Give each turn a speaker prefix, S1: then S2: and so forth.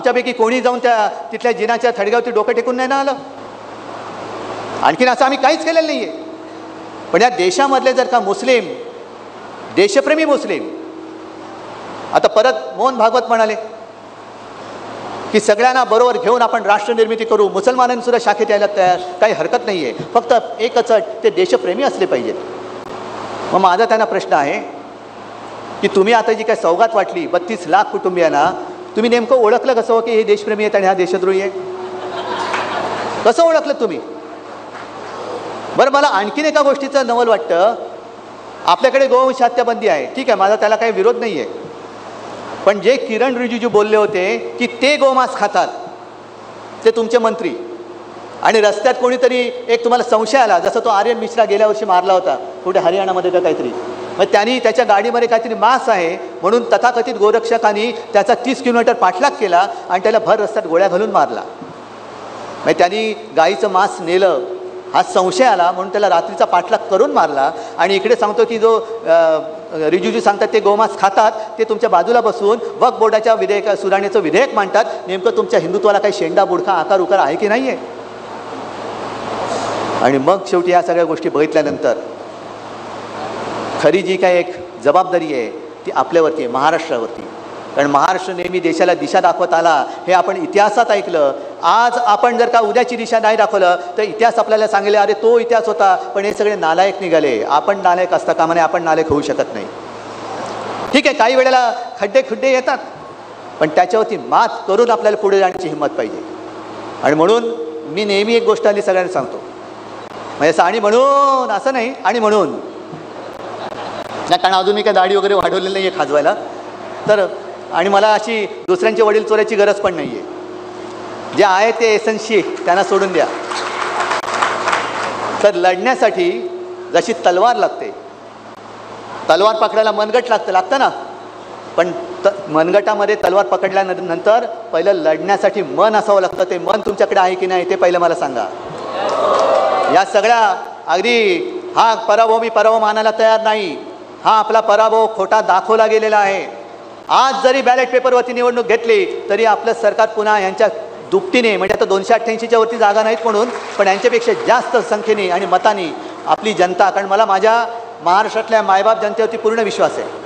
S1: आमच्यापैकी कोणी जाऊन त्या तिथल्या जिनाच्या थडग्यावरती डोकं टेकून नाही ना आलं? आणखीन असं आम्ही काहीच केलेलं नाही आहे. पण या देशामधले जर का मुस्लिम, देशप्रेमी मुस्लिम, आता परत मोहन भागवत म्हणाले की सगळ्यांना बरोबर घेऊन आपण राष्ट्रनिर्मिती करू, मुसलमानांनी सुद्धा शाखेत यायला तयार, काही हरकत नाही आहे, फक्त एकच अट, ते देशप्रेमी असले पाहिजेत. मग माझा त्यांना प्रश्न आहे की तुम्ही आता जी काय सौगात वाटली 32 लाख कुटुंबियांना, तुम्ही नेमकं ओळखलं कसं की हे देशप्रेमी आहेत आणि हा देशद्रोही आहे? कसं ओळखलं तुम्ही? बरं, मला आणखीन एका गोष्टीचं नवल वाटतं. आपल्याकडे गोवंश हत्याबंदी आहे, ठीक आहे, माझा त्याला काही विरोध नाही आहे. पण जे किरण रिजिजू बोलले होते की ते गोमांस खातात, ते तुमचे मंत्री, आणि रस्त्यात कोणीतरी एक तुम्हाला संशय आला, जसं तो आर्यन मिश्रा गेल्या वर्षी मारला होता कुठे हरियाणामध्ये का काहीतरी, मग त्यांनी त्याच्या गाडीमध्ये काहीतरी मांस आहे म्हणून तथाकथित गोरक्षकांनी त्याचा 30 किलोमीटर पाठलाग केला आणि त्याला भर रस्त्यात गोळ्या घालून मारला. मग त्यांनी गाईचं मांस नेलं, हा संशय आला म्हणून त्याला रात्रीचा पाठलाग करून मारला. आणि इकडे सांगतो की जो रिजिजू सांगतात ते गोमांस खातात, ते तुमच्या बाजूला बसून वक्फ बोर्डाच्या सुधारणेचं विधेयक मांडतात. नेमकं तुमच्या हिंदुत्वाला काही शेंडा बुडखा आकार उकार आहे की नाही आहे? आणि मग शेवटी या सगळ्या गोष्टी बघितल्यानंतर खरी जी काय एक जबाबदारी आहे ती आपल्यावरती आहे, महाराष्ट्रावरती. कारण महाराष्ट्र नेहमी देशाला दिशा दाखवत आला, हे आपण इतिहासात ऐकलं. आज आपण जर का उद्याची दिशा नाही दाखवलं तर इतिहास आपल्याला सांगेल अरे तो इतिहास होता, पण हे सगळे नालायक निघाले. आपण नालायक असता कामा नये, आपण नालायक होऊ शकत नाही. ठीक आहे, काही वेळेला खड्डे येतात, पण त्याच्यावरती मात करून आपल्याला पुढे जाण्याची हिंमत पाहिजे. आणि म्हणून मी नेहमी एक गोष्ट आली सगळ्यांना सांगतो, म्हणजे असं आणि म्हणून असं नाही, आणि म्हणून नाही, कारण अजून मी काय दाढी वगैरे वाढवलेली नाही आहे खाजवायला तर, आणि मला अशी दुसऱ्यांचे वडील चोरायची गरज पण नाही आहे. जे आहे ते एसन्सी त्यांना सोडून द्या. तर लढण्यासाठी जशी तलवार लागते, तलवार पकडायला मनगट लागतं ना, पण मनगटामध्ये तलवार पकडल्यानंतर पहिलं लढण्यासाठी मन असावं लागतं. ते मन तुमच्याकडे आहे की नाही ते पहिलं मला सांगा. या सगळ्या अगदी हा पराभव मी पराभव मानायला तयार नाही, हा आपला पराभव खोटा दाखवला गेलेला आहे. आज जरी बॅलेट पेपरवरती निवडणूक घेतली तरी आपलं सरकार पुन्हा यांच्या दुपटीने, म्हणजे आता 288च्या वरती जागा नाहीत म्हणून, पण यांच्यापेक्षा जास्त संख्येने आणि मतांनी आपली जनता, कारण मला माझ्या महाराष्ट्रातल्या मायबाप जनतेवरती पूर्ण विश्वास आहे.